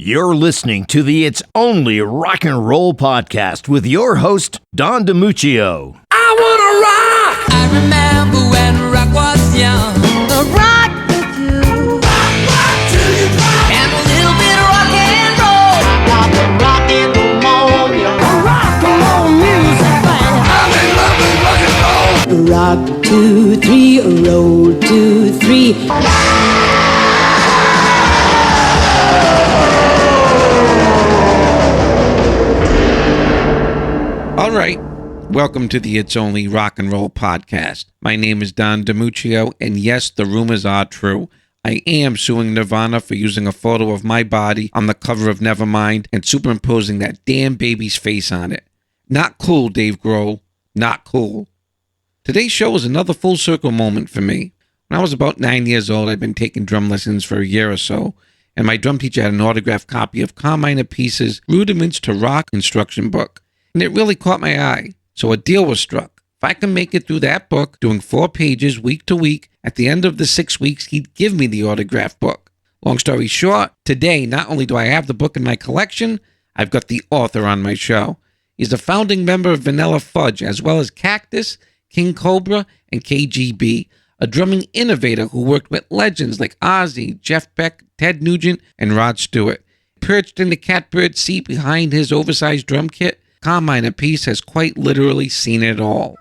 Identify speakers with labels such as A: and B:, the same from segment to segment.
A: You're listening to the It's Only Rock and Roll podcast with your host, Don DiMuccio.
B: I wanna rock! I remember when rock was young.
C: The rock with you.
B: Rock till you drop. And a little bit of rock and roll.
C: Got the rock and roll, yeah. Rock and roll music, man.
B: I'm in love with rock and roll.
C: Rock 2, 3, roll 2, 3.
D: All right, welcome to the It's Only Rock and Roll podcast. My name is Don DiMuccio, and yes, the rumors are true. I am suing Nirvana for using a photo of my body on the cover of Nevermind and superimposing that damn baby's face on it. Not cool, Dave Grohl. Not cool. Today's show is another full circle moment for me. When I was about 9 years old, I'd been taking drum lessons for a year or so, and my drum teacher had an autographed copy of Carmine Appice's Rudiments to Rock instruction book. And it really caught my eye, so a deal was struck. If I can make it through that book, doing 4 pages week to week, at the end of the 6 weeks, he'd give me the autographed book. Long story short, today, not only do I have the book in my collection, I've got the author on my show. He's a founding member of Vanilla Fudge, as well as Cactus, 𝗀𝗂𝗹𝗵𝘃, and KGB, a drumming innovator who worked with legends like Ozzy, Jeff Beck, Ted Nugent, and Rod Stewart. Perched in the catbird seat behind his oversized drum kit, Carmine Appice has quite literally seen it all.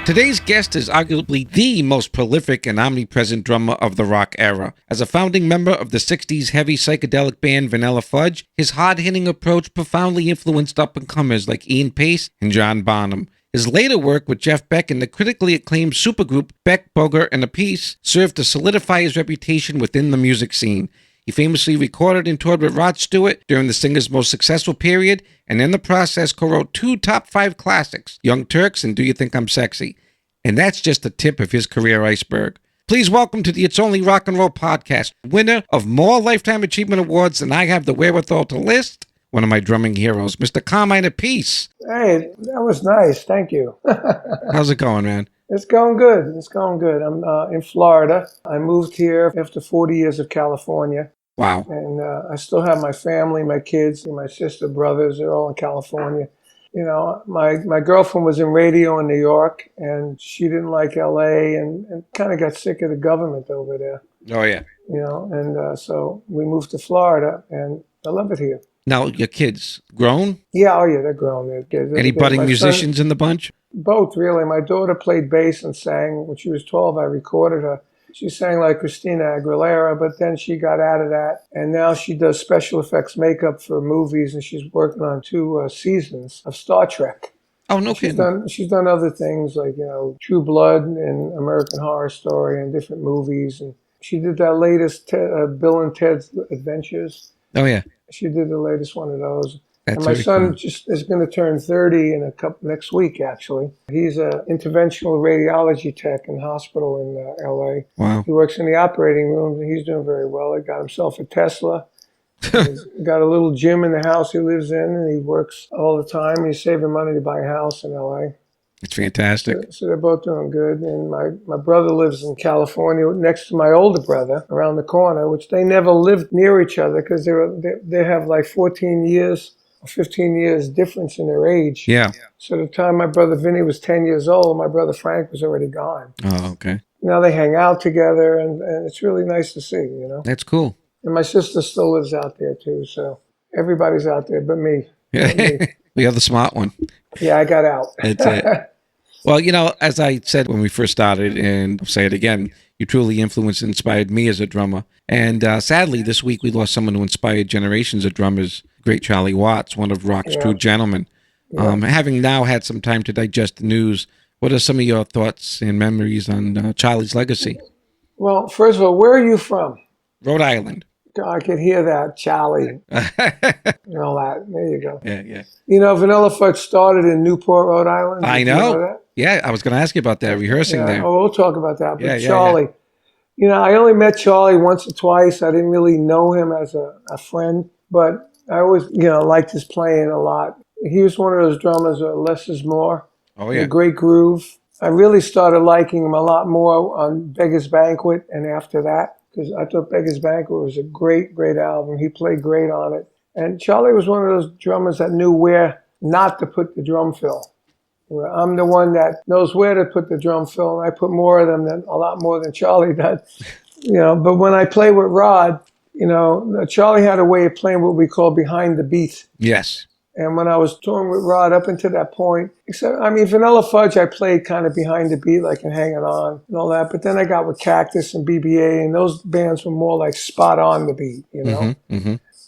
D: Today's guest is arguably the most prolific and omnipresent drummer of the rock era. As a founding member of the 60s heavy psychedelic band Vanilla Fudge, his hard-hitting approach profoundly influenced up-and-comers like Ian Paice and John Bonham. His later work with Jeff Beck and the critically acclaimed supergroup Beck, Booger, and Appice served to solidify his reputation within the music scene. He famously recorded and toured with Rod Stewart during the singer's most successful period, and in the process co-wrote 2 top 5 classics, Young Turks and Do You Think I'm Sexy? And that's just the tip of his career iceberg. Please welcome to the It's Only Rock and Roll podcast, winner of more Lifetime Achievement Awards than I have the wherewithal to list, one of my drumming heroes, Mr. Carmine Appice.
E: Hey, that was nice. Thank you.
D: How's it going, man?
E: It's going good. It's going good. I'm in Florida. I moved here after 40 years of California.
D: Wow.
E: And I still have my family, my kids, and my sister, brothers. They're all in California. You know, my girlfriend was in radio in New York, and she didn't like L.A. and kind of got sick of the government over there.
D: Oh, yeah.
E: You know, and so we moved to Florida, and I love it here.
D: Now, your kids, grown?
E: Yeah, oh yeah, they're grown.
D: Any budding musicians in the bunch?
E: Both, really. My daughter played bass and sang. When she was 12, I recorded her. She sang like Christina Aguilera, but then she got out of that. And now she does special effects makeup for movies, and she's working on 2 seasons of Star Trek.
D: Oh, no kidding.
E: She's done other things like, you know, True Blood and American Horror Story and different movies. And she did that latest Bill and Ted's Adventures.
D: Oh, yeah.
E: She did the latest one of those.
D: That's
E: and my son
D: cool.
E: just is going to turn 30 next week, actually. He's an interventional radiology tech in a hospital in L.A.
D: Wow.
E: He works in the operating room, and he's doing very well. He got himself a Tesla. He's got a little gym in the house he lives in, and he works all the time. He's saving money to buy a house in L.A.
D: It's fantastic.
E: So they're both doing good. And my brother lives in California next to my older brother around the corner, which they never lived near each other because they have like 14 years. 15 years difference in their age.
D: Yeah.
E: So the time my brother Vinny was 10 years old, my brother Frank was already gone.
D: Oh, okay.
E: Now they hang out together, and it's really nice to see, you know.
D: That's cool.
E: And my sister still lives out there too, so everybody's out there but me.
D: Yeah. We have the smart one.
E: Yeah, I got out.
D: That's it. Well, you know, as I said when we first started, and I'll say it again, you truly influenced and inspired me as a drummer. And sadly, this week we lost someone who inspired generations of drummers, great Charlie Watts, one of rock's true gentlemen. Yeah. Having now had some time to digest the news, what are some of your thoughts and memories on Charlie's legacy?
E: Well, first of all, where are you from?
D: Rhode Island.
E: I could hear that, Charlie, and all that. There you go.
D: Yeah, yeah.
E: You know, Vanilla Fudge started in Newport, Rhode Island.
D: I know. Yeah, I was going to ask you about that, rehearsing there.
E: Oh, we'll talk about that. But
D: yeah,
E: Charlie, you know, I only met Charlie once or twice. I didn't really know him as a friend, but I always, you know, liked his playing a lot. He was one of those drummers, less is more.
D: Oh, yeah.
E: A great groove. I really started liking him a lot more on Beggar's Banquet and after that. because I thought Beggars Banquet was a great, great album. He played great on it. And Charlie was one of those drummers that knew where not to put the drum fill. Where I'm the one that knows where to put the drum fill, and I put more of them a lot more than Charlie does. But when I play with Rod, Charlie had a way of playing what we call behind the beat.
D: Yes.
E: And when I was touring with Rod up until that point, Vanilla Fudge, I played kind of behind the beat, like in Hanging On and all that. But then I got with Cactus and BBA, and those bands were more like spot on the beat,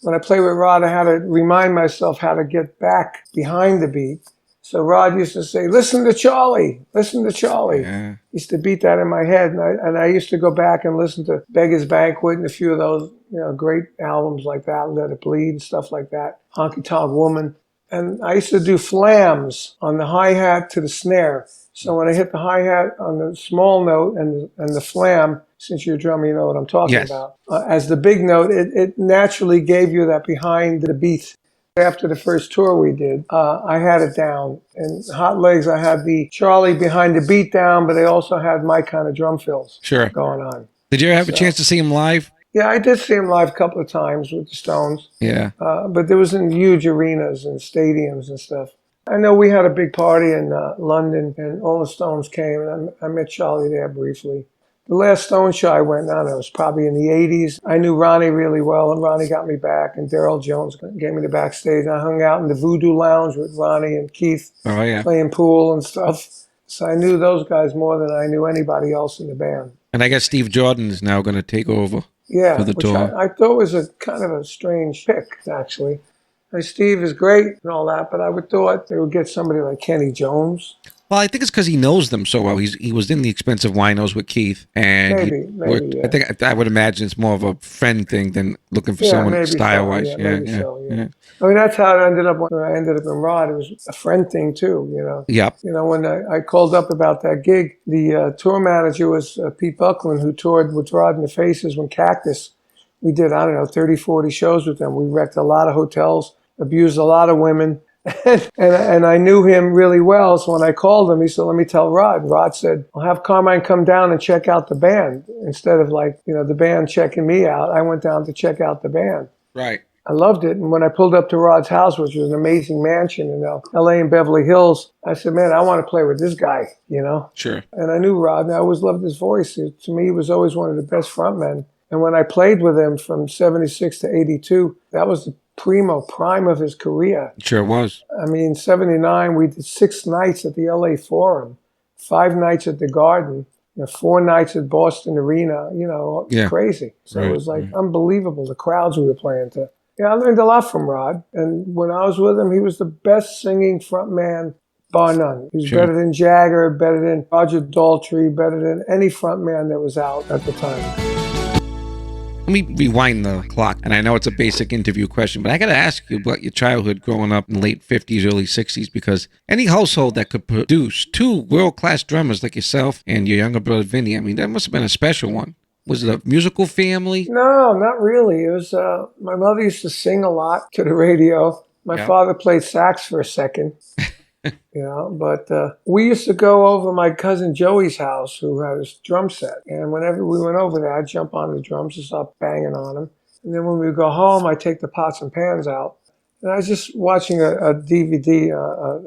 E: When I played with Rod, I had to remind myself how to get back behind the beat. So Rod used to say, listen to Charlie, listen to Charlie.
D: Yeah.
E: He used to beat that in my head. And I used to go back and listen to Beggars Banquet and a few of those great albums like that, Let It Bleed and stuff like that, Honky Tonk Woman. And I used to do flams on the hi-hat to the snare. So when I hit the hi-hat on the small note and the flam, since you're a drummer, you know what I'm talking about, as the big note, it naturally gave you that behind the beat. After the first tour we did, I had it down. And Hot Legs, I had the Charlie behind the beat down, but I also had my kind of drum fills going on.
D: Did you ever have a chance to see him live?
E: Yeah, I did see him live a couple of times with the Stones.
D: Yeah.
E: But there was in huge arenas and stadiums and stuff. I know we had a big party in London, and all the Stones came, and I met Charlie there briefly. The last Stone show I went on, it was probably in the 80s. I knew Ronnie really well, and Ronnie got me back, and Daryl Jones gave me the backstage. I hung out in the Voodoo Lounge with Ronnie and Keith, playing pool and stuff. So I knew those guys more than I knew anybody else in the band.
D: And I guess Steve Jordan is now going to take over for the tour.
E: I thought was a kind of a strange pick, actually. Steve is great and all that, but I would thought they would get somebody like Kenny Jones.
D: Well, I think it's because he knows them so well. He was in the Expensive Winos with Keith, and
E: maybe. Yeah.
D: I would imagine it's more of a friend thing than looking for someone style-wise.
E: Yeah. I mean, that's how it ended up. When I ended up in Rod, it was a friend thing too.
D: Yep.
E: When I called up about that gig, the tour manager was Pete Buckland, who toured with Rod and the Faces when Cactus. We did 30, 40 shows with them. We wrecked a lot of hotels, abused a lot of women. and I knew him really well, so when I called him, he said, let me tell Rod. Rod said, I'll have Carmine come down and check out the band. Instead of the band checking me out, I went down to check out the band.
D: Right.
E: I loved it. And when I pulled up to Rod's house, which was an amazing mansion in LA in Beverly Hills, I said, man, I want to play with this guy,
D: Sure.
E: And I knew Rod, and I always loved his voice. To me, he was always one of the best frontmen. And when I played with him from 76 to 82, that was the prime of his career.
D: Sure was. I
E: mean, 79, we did 6 nights at the LA Forum, 5 nights at the Garden, 4 nights at Boston Arena, crazy. So it was unbelievable, the crowds we were playing to. Yeah, I learned a lot from Rod. And when I was with him, he was the best singing frontman, bar none. He was better than Jagger, better than Roger Daltrey, better than any frontman that was out at the time.
D: Let me rewind the clock, and I know it's a basic interview question, but I got to ask you about your childhood growing up in the late 50s, early 60s, because any household that could produce 2 world-class drummers like yourself and your younger brother, Vinny, I mean, that must have been a special one. Was it a musical family?
E: No, not really. It was, my mother used to sing a lot to the radio. My father played sax for a second. But we used to go over my cousin Joey's house, who had his drum set. And whenever we went over there, I'd jump on the drums and start banging on them. And then when we would go home, I'd take the pots and pans out. And I was just watching a DVD,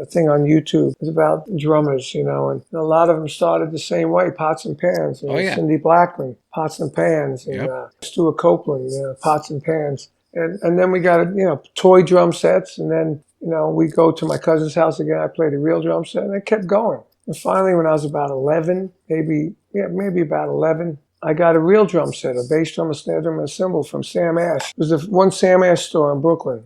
E: a thing on YouTube. It was about drummers, and a lot of them started the same way, pots and pans. Cindy Blackman, pots and pans. And Stuart Copeland, pots and pans. And then we got, toy drum sets, and then we go to my cousin's house again. I played a real drum set, and it kept going. And finally, when I was about 11, maybe about 11, I got a real drum set, a bass drum, a snare drum, and a cymbal from Sam Ash. It was the one Sam Ash store in Brooklyn,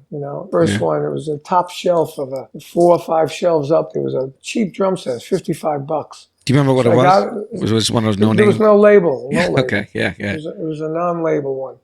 E: First one, it was a top shelf of 4 or 5 shelves up. There was a cheap drum set, $55.
D: Do you remember what it was? Was one of those no-name?
E: There was no label.
D: Okay, yeah.
E: It was a non-label one.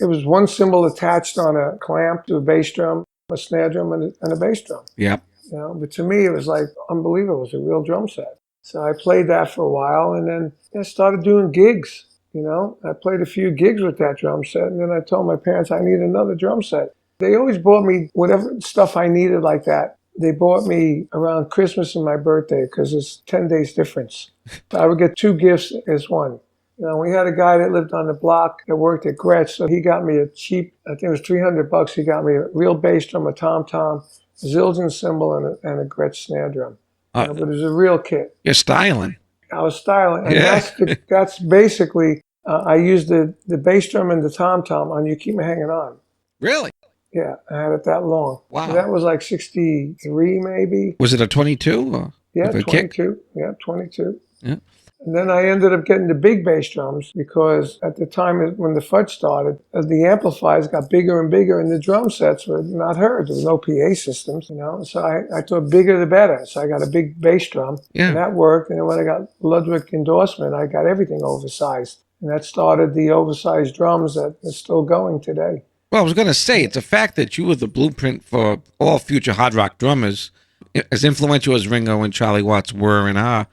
E: It was one cymbal attached on a clamp to a bass drum, a snare drum, and a bass drum.
D: Yeah.
E: But to me, it was like unbelievable. It was a real drum set. So I played that for a while, and then I started doing gigs. I played a few gigs with that drum set, and then I told my parents I need another drum set. They always bought me whatever stuff I needed like that. They bought me around Christmas and my birthday because it's 10 days difference. So I would get 2 gifts as one. We had a guy that lived on the block that worked at Gretsch, so he got me a cheap, I think it was $300. He got me a real bass drum, a tom-tom, a Zildjian cymbal, and a Gretsch snare drum. But it was a real kit.
D: You're styling.
E: I was styling. And
D: Yeah.
E: that's basically, I used the bass drum and the tom-tom on You Keep Me Hanging On.
D: Really?
E: Yeah, I had it that long.
D: Wow.
E: So that was like 63 maybe.
D: Was it a 22? Or
E: Yeah,
D: with a
E: 22.
D: kick?
E: Yeah, 22.
D: Yeah.
E: And then I ended up getting the big bass drums because at the time when the Fudge started, the amplifiers got bigger and bigger and the drum sets were not heard. There was no PA systems, So I thought bigger the better. So I got a big bass drum and that worked. And then when I got Ludwig endorsement, I got everything oversized. And that started the oversized drums that is still going today.
D: Well, I was going to say, it's a fact that you were the blueprint for all future hard rock drummers. As influential as Ringo and Charlie Watts were and are,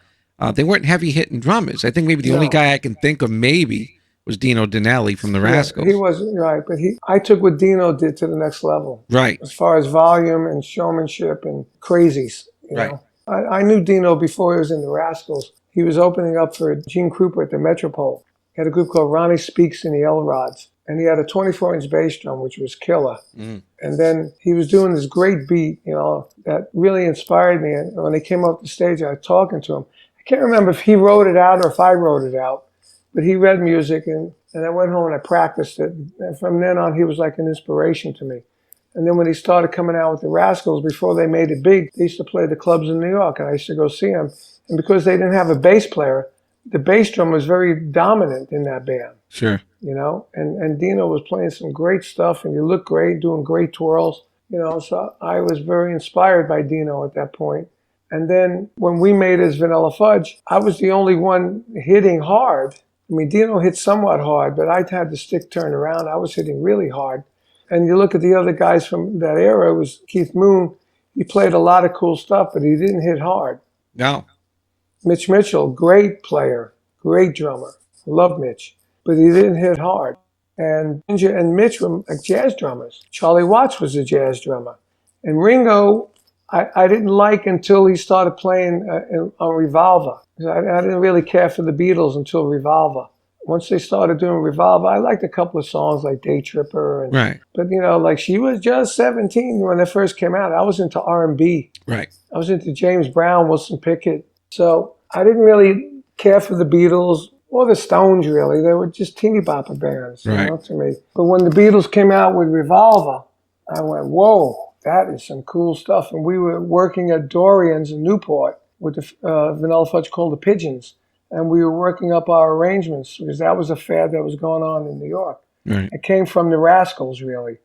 D: they weren't heavy-hitting drummers. I think maybe the only guy I can think of maybe was Dino Danelli from the Rascals.
E: He wasn't right, but I took what Dino did to the next level.
D: Right.
E: As far as volume and showmanship and crazies. You know? I knew Dino before he was in the Rascals. He was opening up for Gene Krupa at the Metropole. He had a group called Ronnie Speaks and the L-Rods. And he had a 24-inch bass drum, which was killer. And then he was doing this great beat, that really inspired me. And when he came up the stage, I was talking to him. I can't remember if he wrote it out or if I wrote it out, but he read music, and I went home and I practiced it. And from then on, he was like an inspiration to me. And then when he started coming out with the Rascals, before they made it big, they used to play the clubs in New York, and I used to go see them. And because they didn't have a bass player, the bass drum was very dominant in that band.
D: Sure.
E: And Dino was playing some great stuff, and he looked great, doing great twirls, so I was very inspired by Dino at that point. And then when we made his Vanilla Fudge, I was the only one hitting hard. I mean, Dino hit somewhat hard, but I had the stick turned around. I was hitting really hard. And you look at the other guys from that era, it was Keith Moon. He played a lot of cool stuff, but he didn't hit hard.
D: No.
E: Mitch Mitchell, great player, great drummer. Love Mitch. But he didn't hit hard. And Ginger and Mitch were like jazz drummers. Charlie Watts was a jazz drummer. And Ringo, I didn't like until he started playing on Revolver. I didn't really care for the Beatles until Revolver. Once they started doing Revolver, I liked a couple of songs like Day Tripper.
D: Right.
E: But, like She Was Just 17 when they first came out. I was into R&B.
D: Right.
E: I was into James Brown, Wilson Pickett. So I didn't really care for the Beatles or the Stones, really. They were just teeny bopper bands, to me. But when the Beatles came out with Revolver, I went, whoa, that is some cool stuff. And we were working at Dorian's in Newport with the Vanilla Fudge called the Pigeons. And we were working up our arrangements because that was a fad that was going on in New York.
D: Right.
E: It came from the Rascals, really.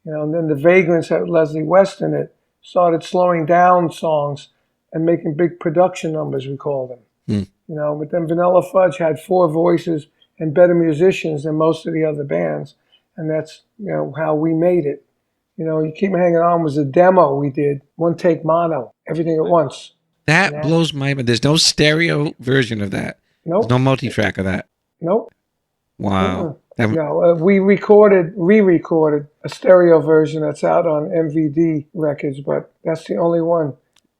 E: And then the Vagrants had Leslie West in it, started slowing down songs and making big production numbers, we called them. But then Vanilla Fudge had 4 voices and better musicians than most of the other bands. And that's, how we made it. You Keep Me Hanging On was a demo we did, 1-take mono, everything at once.
D: That blows my mind. There's no stereo version of that.
E: Nope.
D: There's no multi-track of that.
E: Nope.
D: Wow.
E: No, we re-recorded a stereo version that's out on MVD records, but that's the only one.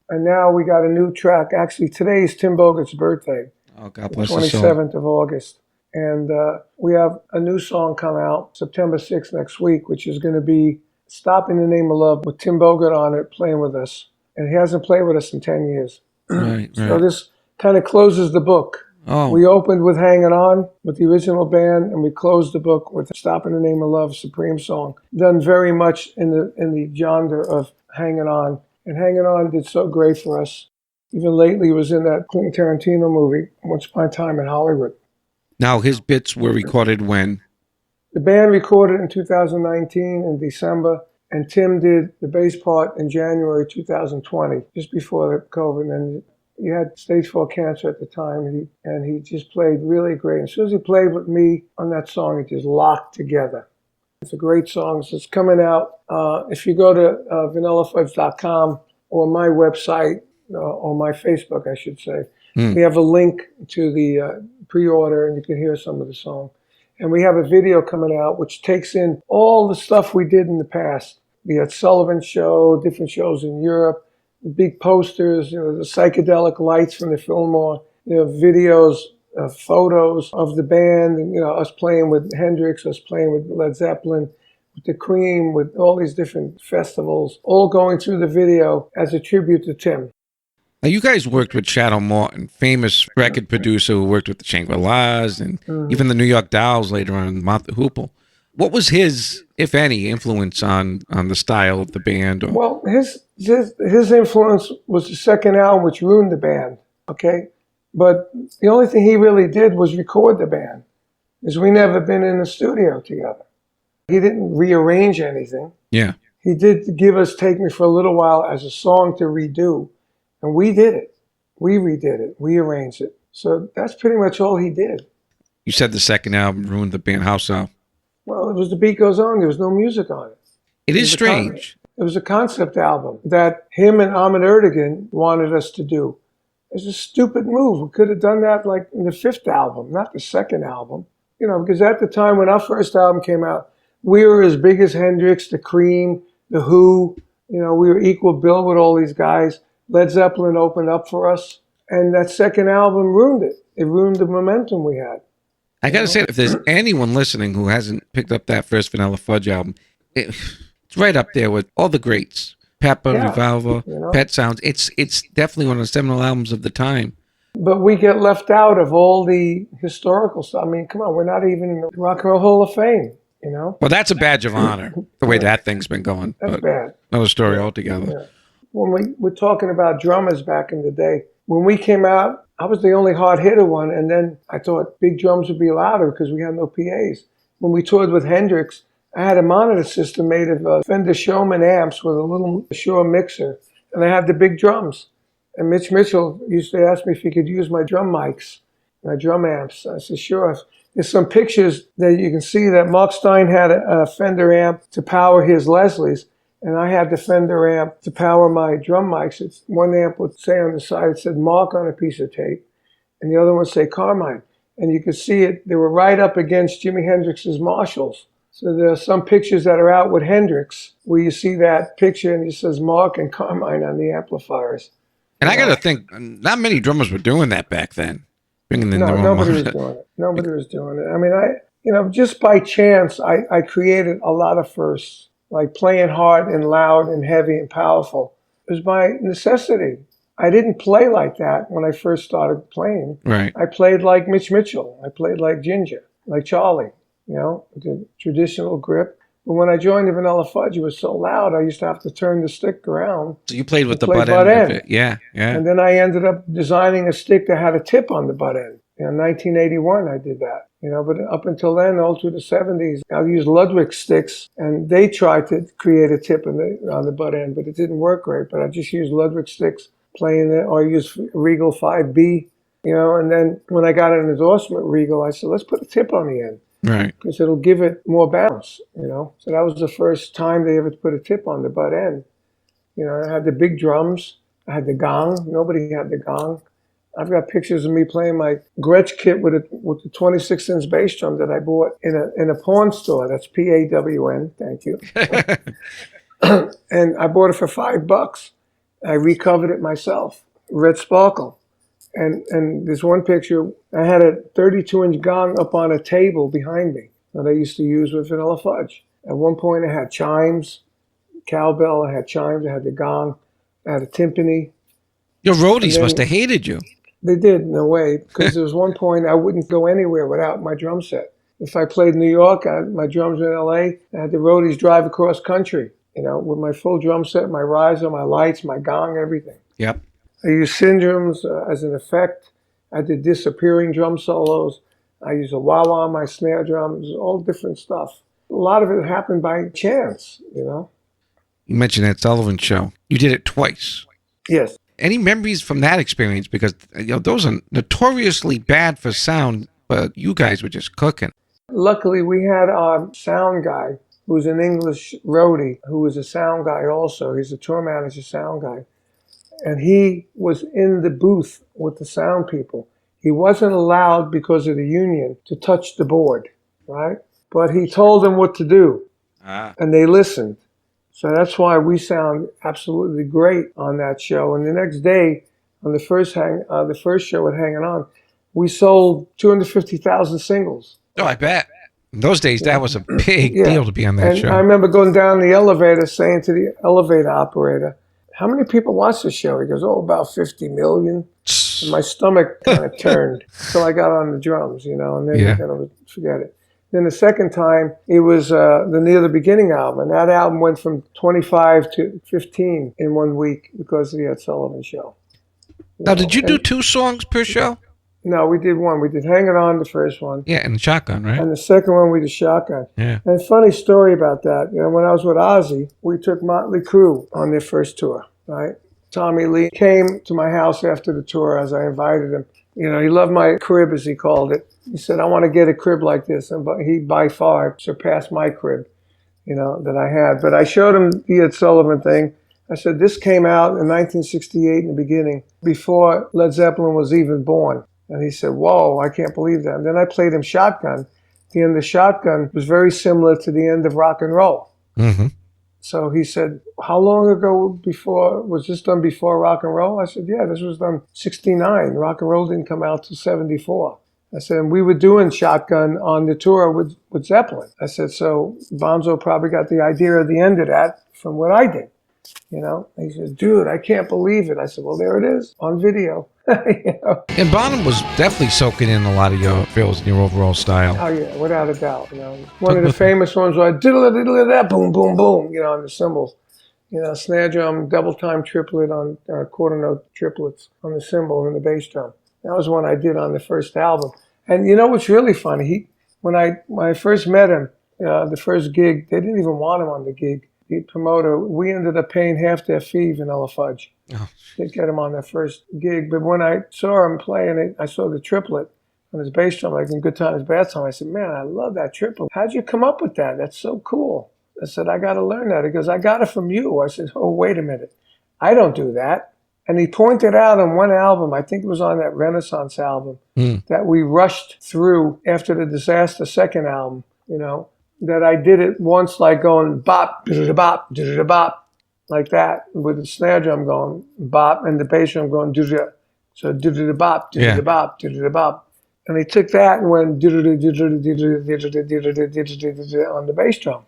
E: And now we got a new track. Actually, today is Tim Bogart's birthday.
D: Oh, God bless his soul.
E: 27th of August. And we have a new song come out September 6th next week, which is going to be Stop in the Name of Love with Tim Bogart on it playing with us. And he hasn't played with us in 10 years.
D: Right.
E: So this kind of closes the book.
D: Oh.
E: We opened with Hanging On with the original band, and we closed the book with Stop in the Name of Love, Supreme song. Done very much in the genre of Hanging On. And Hanging On did so great for us. Even lately, he was in that Quentin Tarantino movie, Once Upon a Time in Hollywood.
D: Now, his bits were recorded when?
E: The band recorded in 2019 in December, and Tim did the bass part in January 2020, just before the COVID. And he had stage 4 cancer at the time, and he just played really great. As soon as he played with me on that song, it just locked together. It's a great song. So it's coming out. If you go to VanillaFudge.com or my website, or my Facebook, I should say, we have a link to the pre-order, and you can hear some of the song. And we have a video coming out which takes in all the stuff we did in the past. We had Sullivan Show, different shows in Europe, big posters, the psychedelic lights from the Fillmore, videos photos of the band, and us playing with Hendrix, us playing with Led Zeppelin, with the Cream, with all these different festivals, all going through the video as a tribute to Tim.
D: Now, you guys worked with Shadow Martin, famous record producer who worked with the Shangri-Las and even the New York Dolls later on, Martha Hoople. What was his, if any, influence on the style of the band? Or?
E: Well, his influence was the second album, which ruined the band, okay? But the only thing he really did was record the band, because we never been in the studio together. He didn't rearrange anything.
D: Yeah.
E: He did give us Take Me for a Little While as a song to redo. And we did it. We redid it. We arranged it. So that's pretty much all he did.
D: You said the second album ruined the band. How so?
E: Well, it was The Beat Goes On. There was no music on it.
D: It is strange.
E: It was a concept album that him and Ahmet Ertegun wanted us to do. It's a stupid move. We could have done that like in the fifth album, not the second album. Because at the time when our first album came out, we were as big as Hendrix, the Cream, the Who. We were equal bill with all these guys. Led Zeppelin opened up for us, and that second album ruined it. It ruined the momentum we had.
D: I got to say, if there's anyone listening who hasn't picked up that first Vanilla Fudge album, it's right up there with all the greats. Pepper, Revolver, Pet Sounds. It's definitely one of the seminal albums of the time.
E: But we get left out of all the historical stuff. I mean, come on, we're not even in the Rock and Roll Hall of Fame,
D: Well, that's a badge of honor, the way that thing's been going.
E: That's bad.
D: Another story altogether.
E: Yeah. When we were talking about drummers back in the day, when we came out, I was the only hard hitter one, and then I thought big drums would be louder because we had no PAs. When we toured with Hendrix, I had a monitor system made of Fender Showman amps with a little Shure mixer, and I had the big drums. And Mitch Mitchell used to ask me if he could use my drum mics, my drum amps. I said, sure. There's some pictures that you can see that Mark Stein had a Fender amp to power his Leslie's, and I had the Fender amp to power my drum mics. One amp would say on the side, it said Mark on a piece of tape, and the other one would say Carmine. And you could see it, they were right up against Jimi Hendrix's Marshalls. So there are some pictures that are out with Hendrix where you see that picture and it says Mark and Carmine on the amplifiers.
D: And I got to think, not many drummers were doing that back then. Bringing in
E: Nobody was doing it. Nobody was doing it. I mean, just by chance, I created a lot of firsts. Like playing hard and loud and heavy and powerful. It was by necessity. I didn't play like that when I first started playing.
D: Right.
E: I played like Mitch Mitchell. I played like Ginger, like Charlie, the traditional grip. But when I joined the Vanilla Fudge, it was so loud, I used to have to turn the stick around.
D: So you played with the butt end of it. Yeah.
E: And then I ended up designing a stick that had a tip on the butt end. In 1981, I did that. But up until then, all through the 70s, I used Ludwig sticks, and they tried to create a tip on the butt end, but it didn't work great. But I just used Ludwig sticks playing it, or I used Regal 5B, and then when I got an endorsement Regal, I said, let's put a tip on the end.
D: Right.
E: Because it'll give it more bounce, So that was the first time they ever put a tip on the butt end. I had the big drums. I had the gong. Nobody had the gong. I've got pictures of me playing my Gretsch kit with the 26-inch bass drum that I bought in a pawn store. That's PAWN. Thank you. And I bought it for $5. I recovered it myself. Red Sparkle. And there's one picture. I had a 32-inch gong up on a table behind me that I used to use with Vanilla Fudge. At one point, I had chimes, cowbell. I had chimes. I had the gong. I had a timpani.
D: Your roadies must have hated you.
E: They did, in a way, because there was one point I wouldn't go anywhere without my drum set. If I played New York, my drums were in L.A., I had the roadies drive across country, with my full drum set, my riser, my lights, my gong, everything.
D: Yep.
E: I used syndromes as an effect. I did disappearing drum solos. I used a wah-wah on my snare drums, all different stuff. A lot of it happened by chance,
D: You mentioned that Sullivan show. You did it twice.
E: Yes.
D: Any memories from that experience? Because those are notoriously bad for sound, but you guys were just cooking.
E: Luckily, we had our sound guy, who was an English roadie, who was a sound guy also. He's a tour manager sound guy. And he was in the booth with the sound people. He wasn't allowed, because of the union, to touch the board, right? But he told them what to do, and they listened. So that's why we sound absolutely great on that show. And the next day, on the first show at Hanging On, we sold 250,000 singles.
D: Oh, I bet. In those days, that was a big deal to be on that
E: and
D: show.
E: I remember going down the elevator saying to the elevator operator, how many people watch the show? He goes, oh, about 50 million. And my stomach kind of turned until I got on the drums, and then forget it. Then the second time, it was the Near the Beginning album. And that album went from 25 to 15 in 1 week because of the Ed Sullivan Show.
D: Now, did you do 2 songs per show?
E: No, we did one. We did Hang It On, the first one.
D: Yeah, and Shotgun, right?
E: And the second one, we did Shotgun.
D: Yeah.
E: And funny story about that. When I was with Ozzy, we took Motley Crue on their first tour, right? Tommy Lee came to my house after the tour as I invited him. He loved my crib, as he called it. He said, I want to get a crib like this. And he, by far, surpassed my crib, that I had. But I showed him the Ed Sullivan thing. I said, this came out in 1968 in the beginning, before Led Zeppelin was even born. And he said, whoa, I can't believe that. And then I played him Shotgun. The end of Shotgun was very similar to the end of Rock and Roll.
D: Mm-hmm.
E: So he said, how long ago was this done before Rock and Roll? I said, yeah, this was done 69. Rock and Roll didn't come out till 74. I said, and we were doing Shotgun on the tour with Zeppelin. I said, so Bonzo probably got the idea of the end of that from what I did. He said, dude, I can't believe it. I said, well, there it is on video.
D: And Bonham was definitely soaking in a lot of your feels and your overall style.
E: Oh, yeah, without a doubt. One of the famous ones was diddle-a-diddle-a-da, boom, boom, boom, on the cymbals. Snare drum, double time triplet on quarter note triplets on the cymbal and the bass drum. That was one I did on the first album. And what's really funny? When I first met him, the first gig, they didn't even want him on the gig. The promoter, we ended up paying half their fee, Vanilla Fudge, to get him on their first gig. But when I saw him playing it, I saw the triplet on his bass drum, like in Good Times, Bad Times. I said, man, I love that triplet. How'd you come up with that? That's so cool. I said, I got to learn that. He goes, I got it from you. I said, oh, wait a minute. I don't do that. And he pointed out on one album, I think it was on that Renaissance album, that we rushed through after the Disaster second album, that I did it once, like going bop, bop, bop, like that, with the snare drum going bop and the bass drum going so bop, bop, bop. And he took that and went on the bass drum.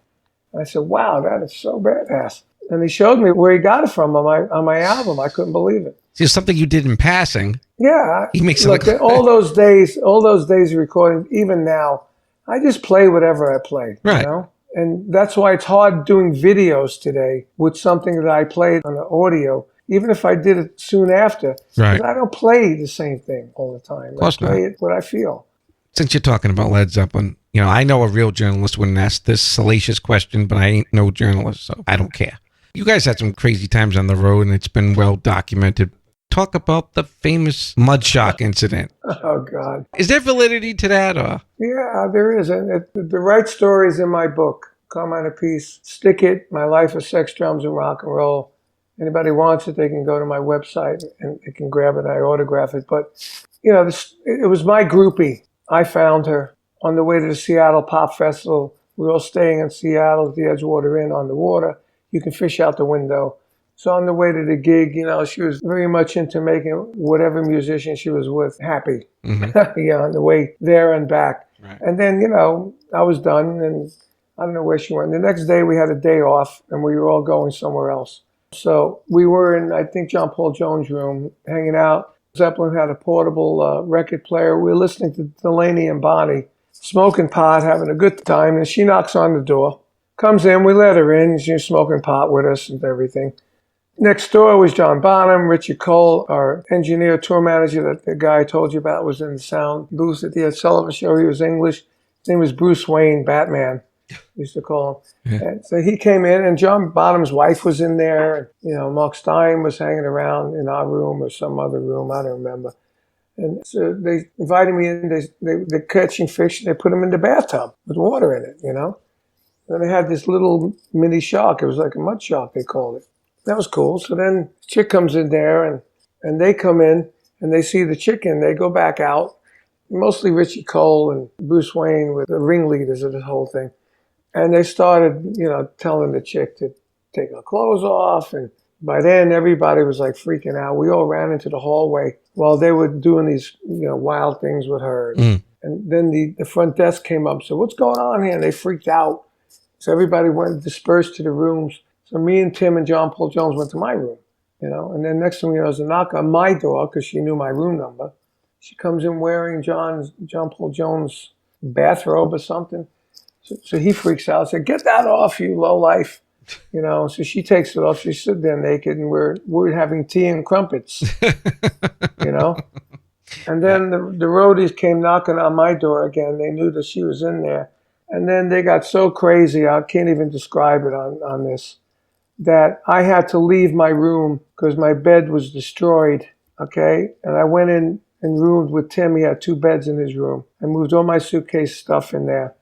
E: And I said, wow, that is so badass. And he showed me where he got it from on my album. I couldn't believe it.
D: It's something you did in passing.
E: Yeah.
D: He makes
E: it look, all those days of recording, even now, I just play whatever I play,
D: right.
E: And that's why it's hard doing videos today with something that I played on the audio, even if I did it soon after.
D: Right.
E: Because I don't play the same thing all the time. I play it what I feel.
D: Since you're talking about Led Zeppelin, I know a real journalist wouldn't ask this salacious question, but I ain't no journalist, so I don't care. You guys had some crazy times on the road, and it's been well documented. Talk about the famous mudshark incident.
E: Oh, God.
D: Is there validity to that? Or?
E: Yeah, there is. And the right story is in my book, Carmine Appice, Stick It, My Life of Sex, Drums, and Rock and Roll. Anybody wants it, they can go to my website and they can grab it. I autograph it. But, it was my groupie. I found her on the way to the Seattle Pop Festival. We were all staying in Seattle at the Edgewater Inn on the water. You can fish out the window. So on the way to the gig, she was very much into making whatever musician she was with happy. Mm-hmm. On the way there and back. Right. And then, I was done and I don't know where she went. The next day we had a day off and we were all going somewhere else. So we were in, I think, John Paul Jones' room hanging out. Zeppelin had a portable record player. We were listening to Delaney and Bonnie, smoking pot, having a good time. And she knocks on the door, comes in, we let her in. She's smoking pot with us and everything. Next door was John Bonham, 𝗀cie Cole, our engineer, tour manager that the guy I told you about was in the sound booth at the Ed Sullivan Show. He was English. His name was Bruce Wayne, Batman, we used to call him. Yeah. And so he came in, and John Bonham's wife was in there. And, Mark Stein was hanging around in our room or some other room, I don't remember. And so they invited me in. They're catching fish. They put him in the bathtub with water in it, And they had this little mini shark. It was like a mud shark, they called it. That was cool. So then the chick comes in there and they come in and they see the chicken. They go back out, mostly 𝗀cie Cole and Bruce Wayne were the ringleaders of this whole thing. And they started, telling the chick to take her clothes off and by then, everybody was like freaking out. We all ran into the hallway while they were doing these, wild things with her. And then the front desk came up and said, "What's going on here?" And they freaked out. So everybody went dispersed to the rooms. So me and Tim and John Paul Jones went to my room, And then next thing you know, there's a knock on my door because she knew my room number. She comes in wearing John Paul Jones' bathrobe or something. So he freaks out. Said, "Get that off, you lowlife." So she takes it off. She's sitting there naked, and we're having tea and crumpets. And then the roadies came knocking on my door again. They knew that she was in there. And then they got so crazy, I can't even describe it on this, that I had to leave my room because my bed was destroyed, okay? And I went in and roomed with Tim. He had 2 beds in his room. I moved all my suitcase stuff in there.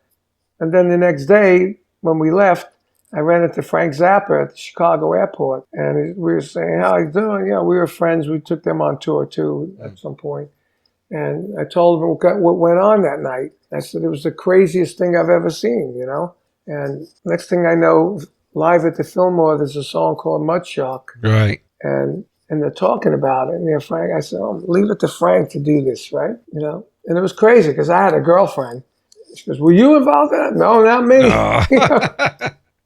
E: And then the next day, when we left, I ran into Frank Zappa at the Chicago airport. And we were saying, "How are you doing?" We were friends. We took them on tour, too, at some point. And I told him what went on that night. I said, "It was the craziest thing I've ever seen, And next thing I know, live at the Fillmore, there's a song called Mudshark.
D: Right.
E: And they're talking about it. And Frank, I said, "Oh, leave it to Frank to do this, right?" And it was crazy because I had a girlfriend. She goes, "Were you involved in that?" "No, not me." Oh.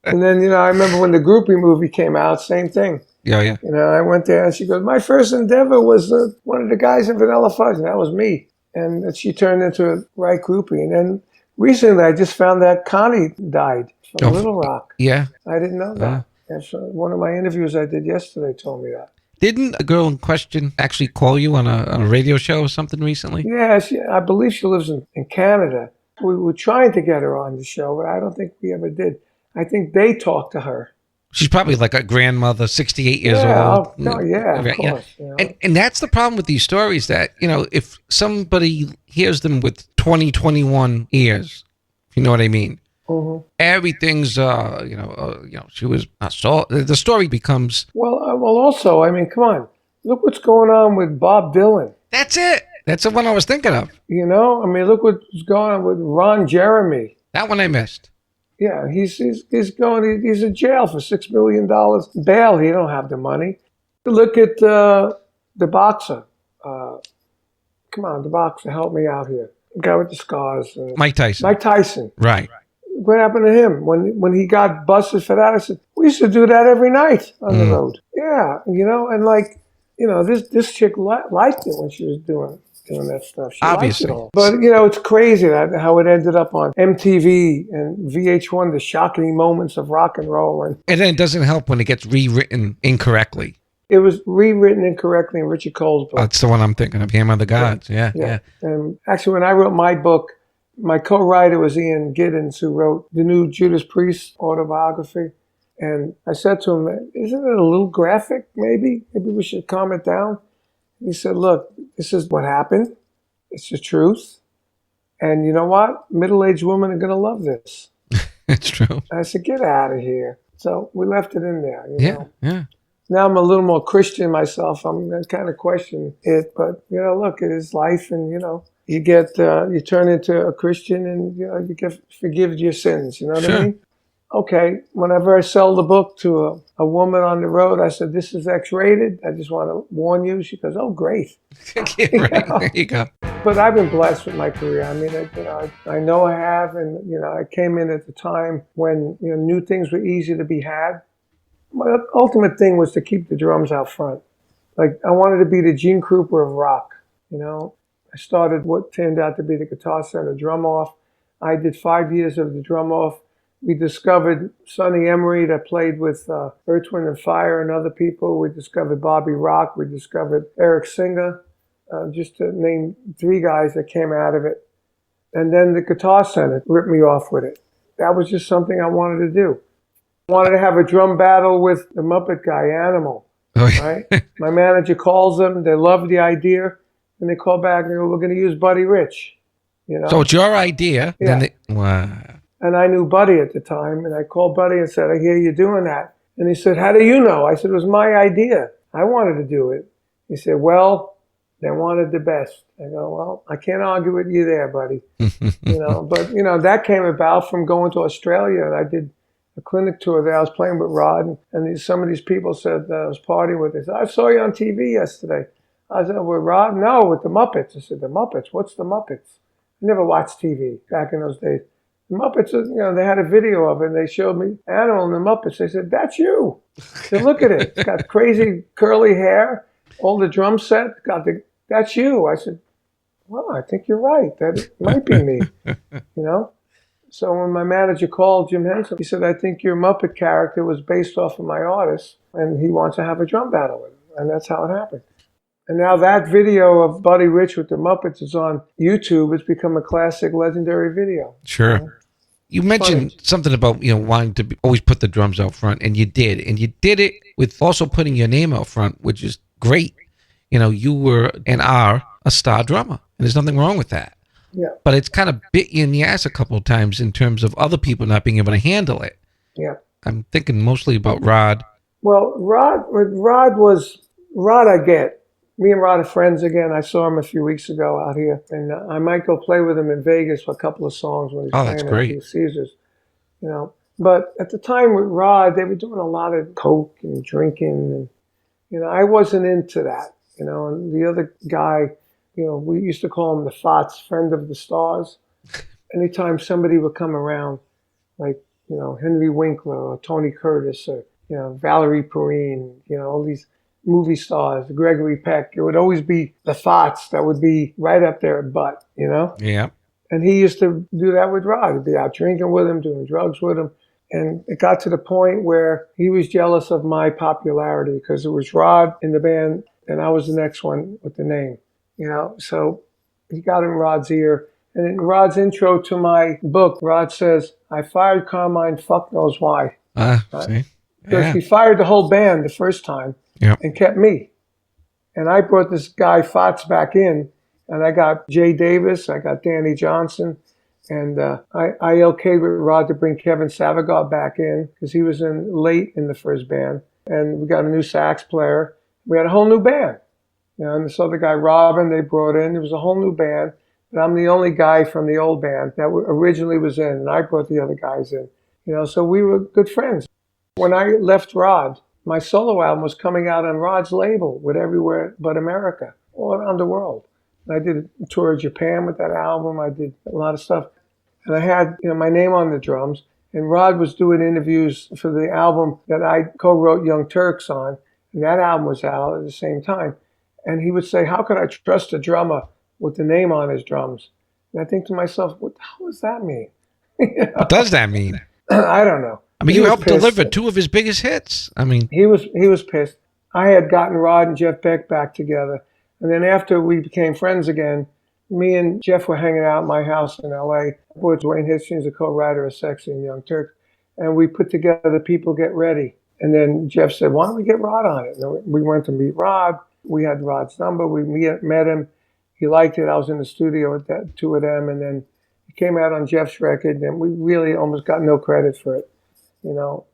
E: And then, I remember when the Groupie movie came out, same thing.
D: Yeah.
E: I went there and she goes, "My first endeavor was one of the guys in Vanilla Fudge," and that was me. And she turned into a right groupie. And then recently I just found that Connie died from Little Rock.
D: Yeah.
E: I didn't know that. And so one of my interviews I did yesterday told me that.
D: Didn't a girl in question actually call you on a radio show or something recently?
E: Yeah, I believe she lives in Canada. We were trying to get her on the show, but I don't think we ever did. I think they talked to her.
D: She's probably like a grandmother, 68 years old.
E: Of course.
D: And that's the problem with these stories that, if somebody hears them with 21 ears, if you know what I mean, everything's, she was assaulted. The story becomes...
E: Well, also, come on. Look what's going on with Bob Dylan.
D: That's it. That's the one I was thinking of.
E: Look what's going on with Ron Jeremy.
D: That one I missed.
E: Yeah, he's in jail for $6 million bail. He don't have the money. Look at the boxer. Come on, the boxer, help me out here. The guy with the scars.
D: Mike Tyson.
E: Mike Tyson.
D: Right.
E: What happened to him when he got busted for that? I said, we used to do that every night on the road. Yeah, this chick liked it when she was doing that stuff. She
D: obviously.
E: Liked it all. But, it's crazy how it ended up on MTV and VH1, the shocking moments of rock and roll. And
D: then it doesn't help when it gets rewritten incorrectly.
E: It was rewritten incorrectly in 𝗀cie 𝗽𝗆𝗆𝗃 book.
D: That's the one I'm thinking of, Hammer of the Gods. Yeah.
E: And actually, when I wrote my book, my co-writer was Ian Giddens, who wrote the new Judas Priest autobiography. And I said to him, "Isn't it a little graphic, maybe? Maybe we should calm it down." He said, "Look, this is what happened. It's the truth. And you know what? Middle-aged women are going to love this."
D: It's true.
E: I said, "Get out of here." So we left it in there.
D: Yeah.
E: Now I'm a little more Christian myself. I'm going to kind of question it. But, look, it is life. And, you turn into a Christian and, you get forgive your sins. You know what I mean? Okay, whenever I sell the book to a woman on the road, I said, "This is X-rated. I just want to warn you." She goes, "Oh, great."
D: Right. There you go.
E: But I've been blessed with my career. I know I have. And, I came in at the time when, new things were easy to be had. My ultimate thing was to keep the drums out front. Like, I wanted to be the Gene Krupa of rock. I started what turned out to be the Guitar Center drum off. I did 5 years of the drum off. We discovered Sonny Emery that played with Earth, Wind & Fire and other people. We discovered Bobby Rock. We discovered Eric Singer, just to name 3 guys that came out of it. And then the Guitar Center ripped me off with it. That was just something I wanted to do. I wanted to have a drum battle with the Muppet guy, Animal. Right? My manager calls them. They love the idea. And they call back and go, "We're going to use Buddy Rich."
D: So it's your idea.
E: Yeah.
D: Wow.
E: And I knew Buddy at the time, and I called Buddy and said, "I hear you doing that." And he said, "How do you know?" I said, "It was my idea. I wanted to do it." He said, "Well, they wanted the best." I go, "Well, I can't argue with you there, buddy." But that came about from going to Australia, and I did a clinic tour there. I was playing with Rod, and some of these people said that I was partying with. They said, I saw you on TV yesterday. I said, with Rod? No, with the Muppets. I said, the Muppets? What's the Muppets? I never watched TV back in those days. The Muppets, they had a video of it, and they showed me Animal and the Muppets. They said, that's you. I said, look at it. It's got crazy curly hair, all the drum set. That's you. I said, well, I think you're right. That might be me, So when my manager called, Jim Henson, he said, I think your Muppet character was based off of my artist, and he wants to have a drum battle with him. And that's how it happened. And now that video of Buddy Rich with the Muppets is on YouTube. It's become a classic, legendary video.
D: Sure. You mentioned something about, wanting to always put the drums out front, and you did. And you did it with also putting your name out front, which is great. You were and are a star drummer, and there's nothing wrong with that.
E: Yeah.
D: But it's kind of bit you in the ass a couple of times in terms of other people not being able to handle it.
E: Yeah.
D: I'm thinking mostly about Rod.
E: Well, Rod I get. Me and Rod are friends again. I saw him a few weeks ago out here, and I might go play with him in Vegas for a couple of songs when he's playing at the Caesars. But at the time with Rod, they were doing a lot of coke and drinking, and I wasn't into that. And the other guy, we used to call him the FOTS, friend of the stars. Anytime somebody would come around, like Henry Winkler or Tony Curtis or Valerie Perrine, all these movie stars, Gregory Peck, it would always be the FOTS that would be right up there at butt,
D: Yeah.
E: And he used to do that with Rod. He'd be out drinking with him, doing drugs with him. And it got to the point where he was jealous of my popularity because it was Rod in the band and I was the next one with the name, So he got in Rod's ear. And in Rod's intro to my book, Rod says, I fired Carmine, fuck knows why.
D: See?
E: Because he fired the whole band the first time.
D: Yep.
E: And kept me. And I brought this guy FOTS back in, and I got Jay Davis, I got Danny Johnson, and I okayed with Rod to bring 𝗙𝗪𝗏𝗃𝗃 back in because he was in late in the first band. And we got a new sax player. We had a whole new band. And this other guy, Robin, they brought in. There was a whole new band. And I'm the only guy from the old band that originally was in, and I brought the other guys in. So we were good friends. When I left Rod, my solo album was coming out on Rod's label with Everywhere But America, all around the world. And I did a tour of Japan with that album. I did a lot of stuff. And I had my name on the drums. And Rod was doing interviews for the album that I co-wrote Young Turks on. And that album was out at the same time. And he would say, how could I trust a drummer with the name on his drums? And I think to myself, what the hell does that mean?
D: What does that mean?
E: I don't know.
D: You helped deliver two of his biggest hits.
E: He was pissed. I had gotten Rod and Jeff Beck back together. And then after we became friends again, me and Jeff were hanging out at my house in L.A. with Dwayne Hastings, a co-writer of Sexy and Young Turks. And we put together People Get Ready. And then Jeff said, why don't we get Rod on it? And we went to meet Rod. We had Rod's number. We met him. He liked it. I was in the studio with that two of them. And then it came out on Jeff's record. And we really almost got no credit for it.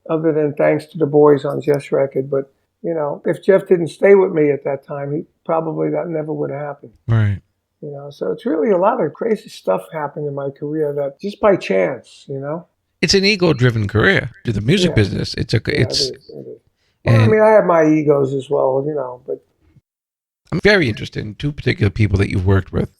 E: Other than thanks to the boys on Jeff's record. But, if Jeff didn't stay with me at that time, that never would have happened.
D: Right.
E: So it's really a lot of crazy stuff happened in my career that just by chance,
D: It's an ego-driven career to the music business. It is.
E: Well, I have my egos as well, but.
D: I'm very interested in two particular people that you've worked with.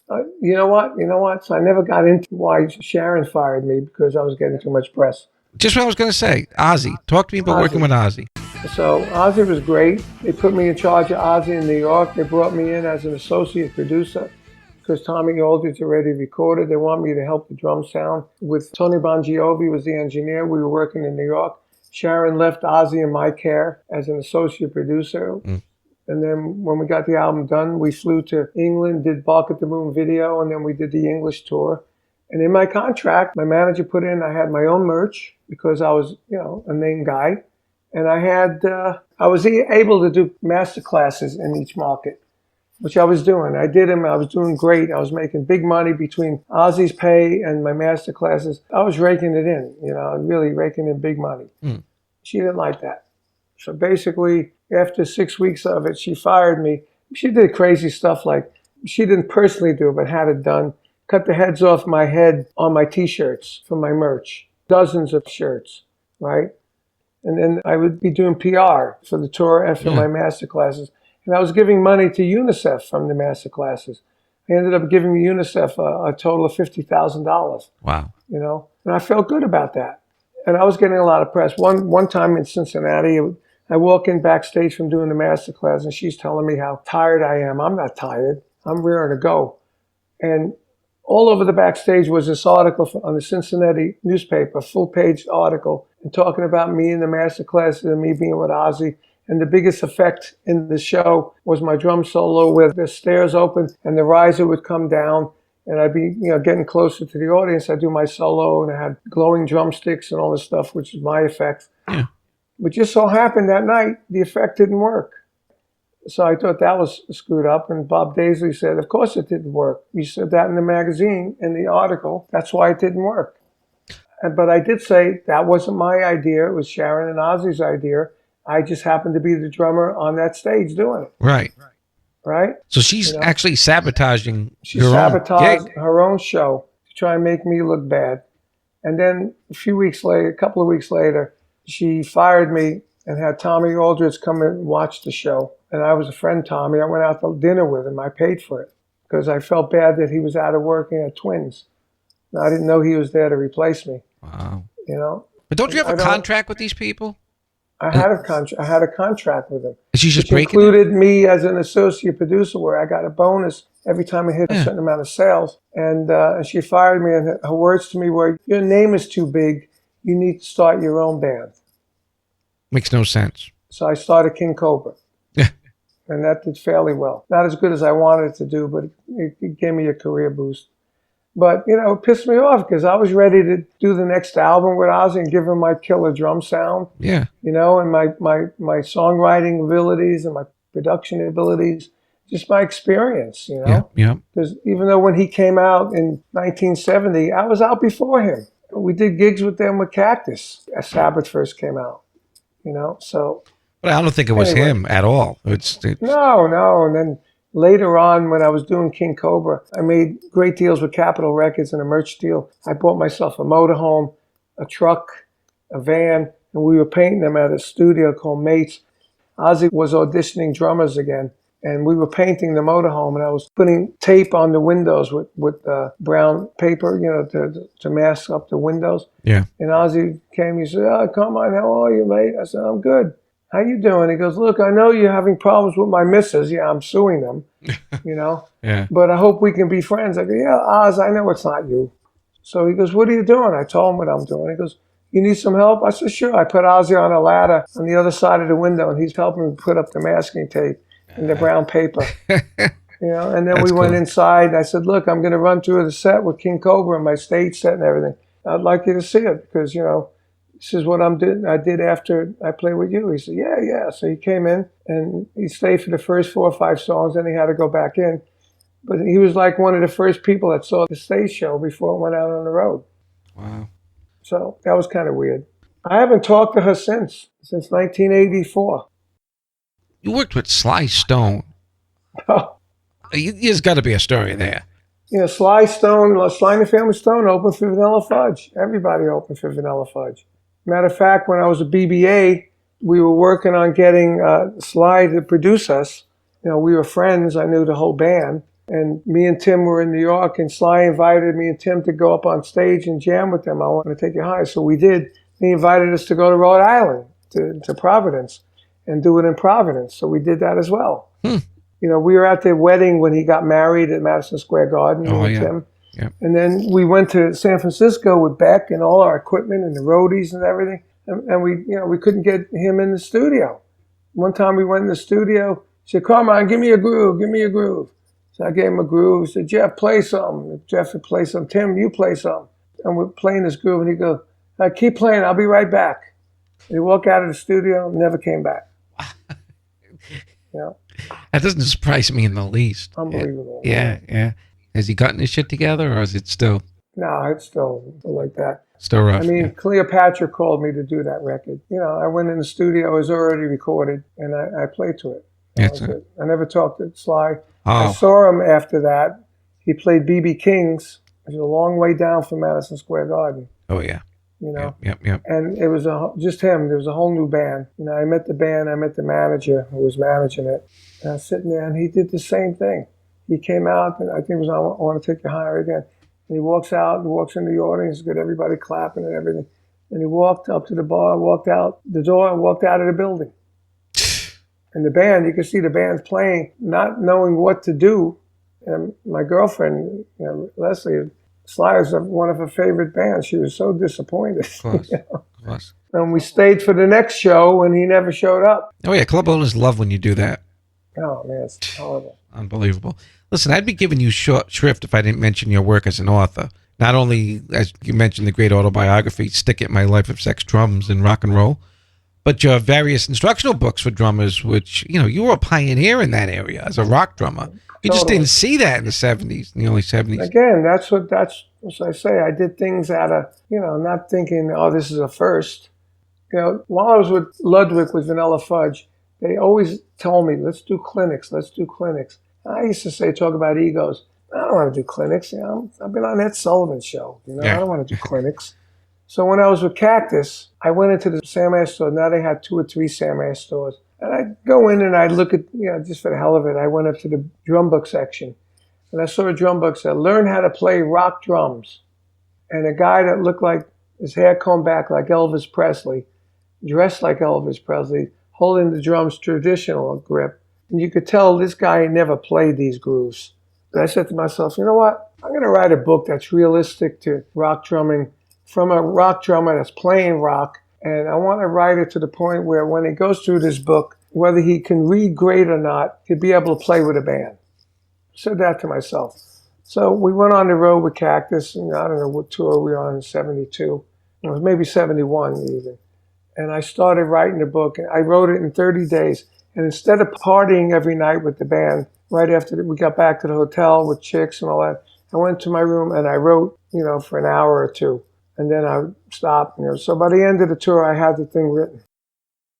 E: You know what? So I never got into why Sharon fired me because I was getting too much press.
D: Just what I was going to say. Ozzy. Talk to me about working with Ozzy.
E: So Ozzy was great. They put me in charge of Ozzy in New York. They brought me in as an associate producer because Tommy Aldridge already recorded. They want me to help the drum sound. With Tony Bongiovi was the engineer. We were working in New York. Sharon left Ozzy in my care as an associate producer. And then when we got the album done, we flew to England, did Bark at the Moon video, and then we did the English tour. And in my contract, my manager put in, I had my own merch because I was, a name guy. And I was able to do master classes in each market, which I was doing. I did them. I was doing great. I was making big money between Ozzy's pay and my master classes. I was raking it in, really raking in big money. She didn't like that. So basically, after 6 weeks of it, she fired me. She did crazy stuff like, she didn't personally do it, but had it done. Cut the heads off my head on my T-shirts for my merch. Dozens of shirts. right? And then I would be doing PR for the tour and for my master classes. And I was giving money to UNICEF from the master classes. I ended up giving UNICEF a total of $50,000.
D: Wow.
E: You know, and I felt good about that. And I was getting a lot of press. One time in Cincinnati, I walk in backstage from doing the master class, and she's telling me how tired I am. I'm not tired. I'm rearing to go. And all over the backstage was this article on the Cincinnati newspaper, full-page article, and talking about me in the master classes and me being with Ozzy. And the biggest effect in the show was my drum solo where the stairs opened and the riser would come down and I'd be, getting closer to the audience. I'd do my solo and I had glowing drumsticks and all this stuff, which is my effect.
D: Yeah.
E: But just so happened that night, the effect didn't work. So I thought that was screwed up. And Bob Daisley said, of course it didn't work. You said that in the magazine, in the article. That's why it didn't work. But I did say that wasn't my idea. It was Sharon and Ozzy's idea. I just happened to be the drummer on that stage doing it.
D: Right.
E: Right?
D: So she's actually sabotaging
E: She sabotaged her own show to try and make me look bad. And then a couple of weeks later, she fired me and had Tommy Aldridge come and watch the show. And I was a friend, Tommy. I went out to dinner with him. I paid for it because I felt bad that he was out of work at Twins. And I didn't know he was there to replace me.
D: Wow.
E: But
D: don't you have a contract with these people?
E: I had a contract with him.
D: She's just
E: which included me as an associate producer, where I got a bonus every time I hit a certain amount of sales. And she fired me, and her words to me were, "Your name is too big. You need to start your own band."
D: Makes no sense.
E: So I started 𝗀𝗃𝗃𝗃.
D: Yeah.
E: And that did fairly well. Not as good as I wanted it to do, but it gave me a career boost. But, it pissed me off because I was ready to do the next album with Ozzy and give him my killer drum sound.
D: Yeah.
E: And my songwriting abilities and my production abilities, just my experience,
D: Yeah.
E: Because even though when he came out in 1970, I was out before him. We did gigs with them with Cactus as Sabbath first came out, so.
D: But I don't think it was him at all. It's
E: No. And then later on, when I was doing 𝗀𝗃𝗃𝗃, I made great deals with Capitol Records and a merch deal. I bought myself a motorhome, a truck, a van, and we were painting them at a studio called Mates. Ozzy was auditioning drummers again, and we were painting the motorhome, and I was putting tape on the windows with brown paper, to mask up the windows.
D: Yeah.
E: And Ozzy came, he said, "Oh, Carmine, how are you, mate?" I said, "I'm good. How you doing?" He goes, "Look, I know you're having problems with my missus. Yeah, I'm suing them,
D: Yeah.
E: But I hope we can be friends." I go, "Yeah, Oz, I know it's not you." So he goes, "What are you doing?" I told him what I'm doing. He goes, "You need some help?" I said, "Sure." I put Ozzy on a ladder on the other side of the window, and he's helping me put up the masking tape and the brown paper. And then we went inside, and I said, "Look, I'm going to run through the set with 𝗀𝗃𝗃𝗃 and my stage set and everything. I'd like you to see it because, this is what I did after I played with you." He said, yeah. So he came in and he stayed for the first 4 or 5 songs, and he had to go back in. But he was like one of the first people that saw the stage show before it went out on the road.
D: Wow.
E: So that was kind of weird. I haven't talked to her since 1984.
D: You worked with Sly Stone.
E: Oh.
D: There's got to be a story there.
E: Sly and the Family Stone opened for Vanilla Fudge. Everybody opened for Vanilla Fudge. Matter of fact, when I was a BBA, we were working on getting Sly to produce us. We were friends. I knew the whole band. And me and Tim were in New York, and Sly invited me and Tim to go up on stage and jam with them. "I want to take you high." So we did. He invited us to go to Rhode Island, to Providence, and do it in Providence. So we did that as well. We were at the wedding when he got married at Madison Square Garden. Tim.
D: Yeah.
E: And then we went to San Francisco with Beck and all our equipment and the roadies and everything. And we couldn't get him in the studio. One time we went in the studio. He said, "Carmine, give me a groove. So I gave him a groove. He said, "Jeff, play something." Jeff would play something. "Tim, you play something." And we're playing this groove, and he goes, "Keep playing. I'll be right back." And he walked out of the studio and never came back.
D: That doesn't surprise me in the least.
E: Unbelievable.
D: Yeah. Has he gotten his shit together, or is it still?
E: No, it's still like that.
D: Still rough.
E: 𝗀𝗃𝗃𝗃 called me to do that record. I went in the studio, it was already recorded, and I played to it. I never talked to Sly. I saw him after that. He played B.B. King's. It was a long way down from Madison Square Garden.
D: Oh, yeah.
E: you know.
D: Yep.
E: And it was just him. There was a whole new band. You know, I met the band. I met the manager who was managing it. And I was sitting there, and he did the same thing. He came out, and I think it was I Want to Take You Higher Again. And he walks out, and walks into the audience, got everybody clapping and everything. And he walked up to the bar, walked out the door, and walked out of the building. And the band, you could see the band's playing, not knowing what to do. And my girlfriend, you know, Leslie, Sly's one of her favorite bands. She was so disappointed.
D: Of course,
E: you know?
D: of course.
E: And we stayed for the next show, and he never showed up.
D: Oh, yeah, club owners love when you do that.
E: Oh, man, it's horrible.
D: Unbelievable. Listen, I'd be giving you short shrift if I didn't mention your work as an author. Not only, as you mentioned, the great autobiography, Stick It, My Life of Sex, Drums, and Rock and Roll, but your various instructional books for drummers, which, you know, you were a pioneer in that area as a rock drummer. You just didn't see that in the 70s, in the early 70s.
E: Again, that's what I say. I did things out of, you know, not thinking, oh, this is a first. You know, while I was with Ludwig with Vanilla Fudge, they always told me, let's do clinics. I used to say, talk about egos. I don't want to do clinics. You know, I've been on Ed Sullivan's show. You know, I don't want to do clinics. So when I was with Cactus, I went into the Sam Ash store. Now they had 2 or 3 Sam Ash stores. And I'd go in and I'd look at, you know, just for the hell of it, I went up to the drum book section. And I saw a drum book that said, learn how to play rock drums. And a guy that looked like his hair combed back like Elvis Presley, dressed like Elvis Presley, holding the drums traditional grip. And you could tell this guy never played these grooves. But I said to myself, you know what? I'm going to write a book that's realistic to rock drumming from a rock drummer that's playing rock. And I want to write it to the point where when he goes through this book, whether he can read great or not, he'll be able to play with a band. I said that to myself. So we went on the road with Cactus, and I don't know what tour we were on in 72. It was maybe 71 even. And I started writing the book. I wrote it in 30 days. And instead of partying every night with the band, right after we got back to the hotel with chicks and all that, I went to my room and I wrote, you know, for an hour or two. And then I stopped. You know. So by the end of the tour, I had the thing written.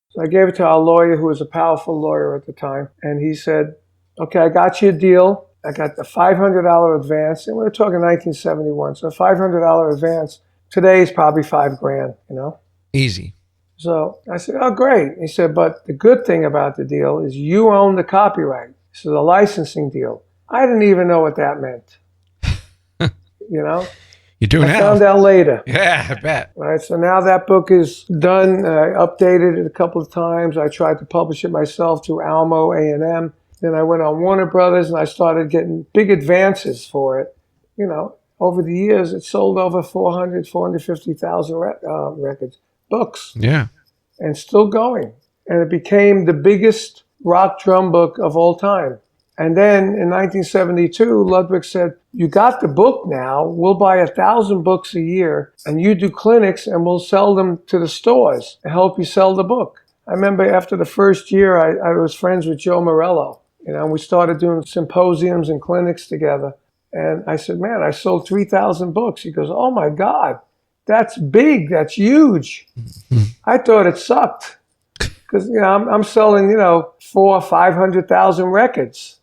E: So I gave it to our lawyer, who was a powerful lawyer at the time. And he said, okay, I got you a deal. I got the $500 advance. And we were talking 1971. So $500 advance today is probably $5,000, you know?
D: Easy.
E: So I said, oh, great. He said, but the good thing about the deal is you own the copyright. So the licensing deal. I didn't even know what that meant. You know?
D: You do now.
E: I found out later.
D: Yeah, I bet.
E: Right, so now that book is done. I updated it a couple of times. I tried to publish it myself through Almo, A&M. Then I went on Warner Brothers, and I started getting big advances for it. You know, over the years, it sold over 450,000 records, books.
D: Yeah.
E: And still going. And it became the biggest rock drum book of all time. And then in 1972, Ludwig said, you got the book now. We'll buy 1,000 books a year, and you do clinics, and we'll sell them to the stores and help you sell the book. I remember after the first year, I was friends with Joe Morello. You know, we started doing symposiums and clinics together. And I said, man, I sold 3,000 books. He goes, oh, my God, that's big. That's huge. I thought it sucked because, you know, I'm selling, you know, 400,000 or 500,000 records.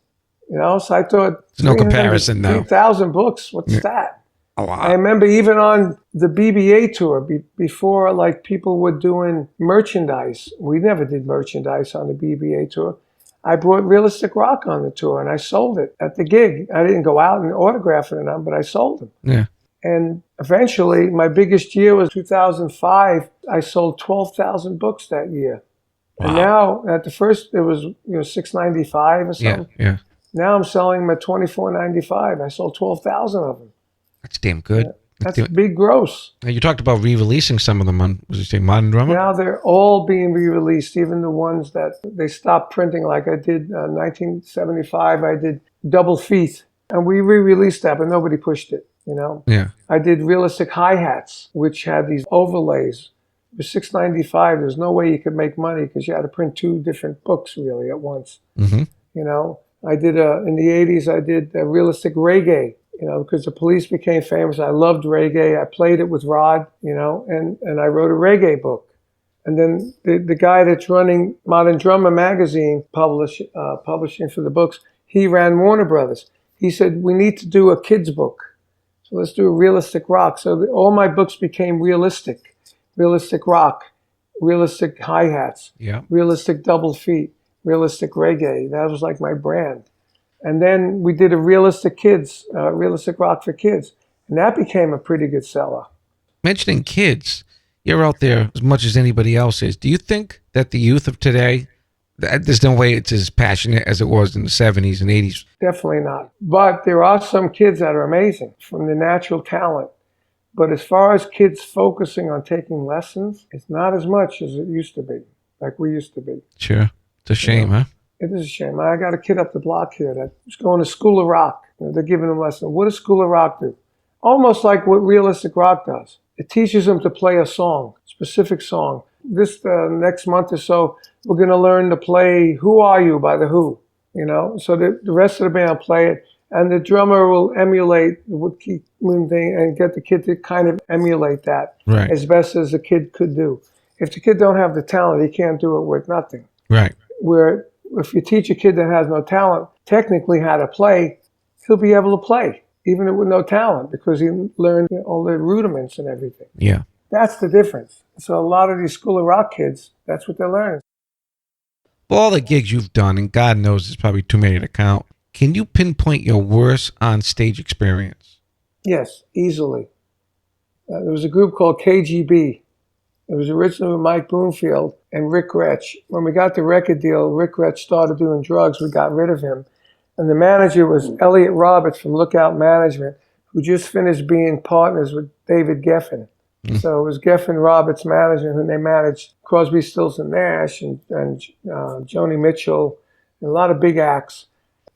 E: You know, so I thought,
D: there's no comparison now.
E: 3,000 books, what's that?
D: A lot.
E: I remember even on the BBA tour, before like people were doing merchandise. We never did merchandise on the BBA tour. I brought Realistic Rock on the tour and I sold it at the gig. I didn't go out and autograph it or not, but I sold them.
D: Yeah.
E: And eventually, my biggest year was 2005. I sold 12,000 books that year. Wow. And now, at the first, it was, you know, $6.95 or something.
D: Yeah.
E: Now I'm selling them at $24.95. I sold 12,000 of them.
D: That's damn good.
E: Yeah, that's big gross.
D: Now, you talked about re-releasing some of them on, was you say Modern Drummer?
E: Now they're all being re-released, even the ones that they stopped printing. Like I did 1975, I did Double Feet. And we re-released that, but nobody pushed it, you know?
D: Yeah.
E: I did Realistic Hi-Hats, which had these overlays. It was $6.95. There's no way you could make money because you had to print 2 different books really at once.
D: Mm-hmm.
E: You know? I did, in the 80s, I did Realistic Reggae, you know, because the Police became famous. I loved reggae. I played it with Rod, you know, and I wrote a reggae book. And then the guy that's running Modern Drummer magazine, publishing for the books, he ran Warner Brothers. He said, we need to do a kid's book. So let's do a realistic rock. So all my books became realistic rock, realistic hi-hats, realistic double feet, realistic reggae. That was like my brand. And then we did a realistic rock for kids. And that became a pretty good seller.
D: Mentioning kids, you're out there as much as anybody else is. Do you think that the youth of today, there's no way it's as passionate as it was in the 70s and 80s?
E: Definitely not. But there are some kids that are amazing from the natural talent. But as far as kids focusing on taking lessons, it's not as much as it used to be, like we used to be.
D: Sure. It's a shame, huh?
E: It is a shame. I got a kid up the block here that's going to School of Rock. They're giving him lessons. What does School of Rock do? Almost like what realistic rock does. It teaches them to play a song, specific song. This next month or so, we're going to learn to play Who Are You by The Who, so the rest of the band will play it, and the drummer will emulate the 𝗀𝗧𝗃 thing and get the kid to kind of emulate that as best as the kid could do. If the kid don't have the talent, he can't do it with nothing.
D: Right.
E: Where if you teach a kid that has no talent technically how to play, he'll be able to play, even with no talent, because he learned all the rudiments and everything.
D: Yeah.
E: That's the difference. So a lot of these School of Rock kids, that's what they're learning.
D: All the gigs you've done, and God knows there's probably too many to count, can you pinpoint your worst on-stage experience?
E: Yes, easily. There was a group called KGB. It was originally with Mike Bloomfield and Rick Gretsch. When we got the record deal, Rick Gretsch started doing drugs. We got rid of him. And the manager was Elliot Roberts from Lookout Management, who just finished being partners with David Geffen. So it was Geffen Roberts Management, who they managed Crosby, Stills and Nash and Joni Mitchell, and a lot of big acts.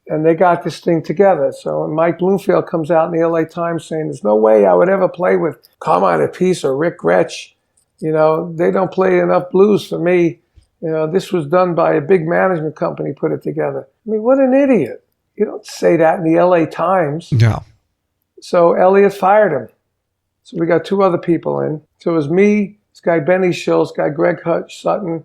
E: And they got this thing together. So when Mike Bloomfield comes out in the LA Times saying, there's no way I would ever play with Carmine Appice or Rick Gretsch. They don't play enough blues for me. This was done by a big management company, put it together. I mean, what an idiot. You don't say that in the LA Times.
D: No.
E: So Elliot fired him. So we got two other people in. So it was me, this guy Benny Schultz, guy Greg Sutton,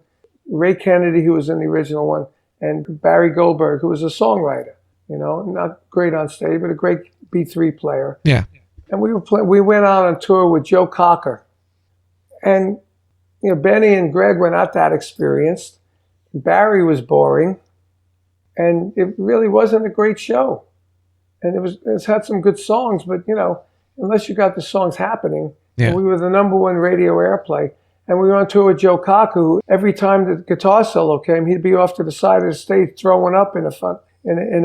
E: Ray Kennedy, who was in the original one, and Barry Goldberg, who was a songwriter. Not great on stage, but a great B3 player.
D: Yeah.
E: And we went out on tour with Joe Cocker. And Benny and Greg were not that experienced. Barry was boring. And it really wasn't a great show. And it's had some good songs, but unless you got the songs happening, we were the #1 radio airplay. And we were on tour with Joe Cocker, who every time the guitar solo came, he'd be off to the side of the stage throwing up in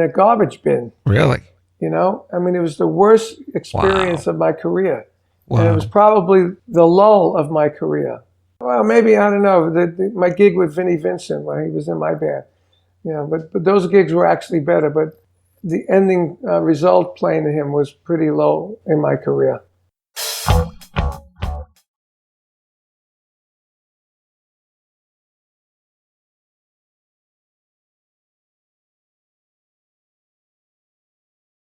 E: a garbage bin.
D: Really?
E: I mean, it was the worst experience of my career.
D: Wow.
E: And it was probably the lull of my career. Well, maybe, I don't know, my gig with Vinnie Vincent when he was in my band. But those gigs were actually better. But the ending result playing to him was pretty low in my career.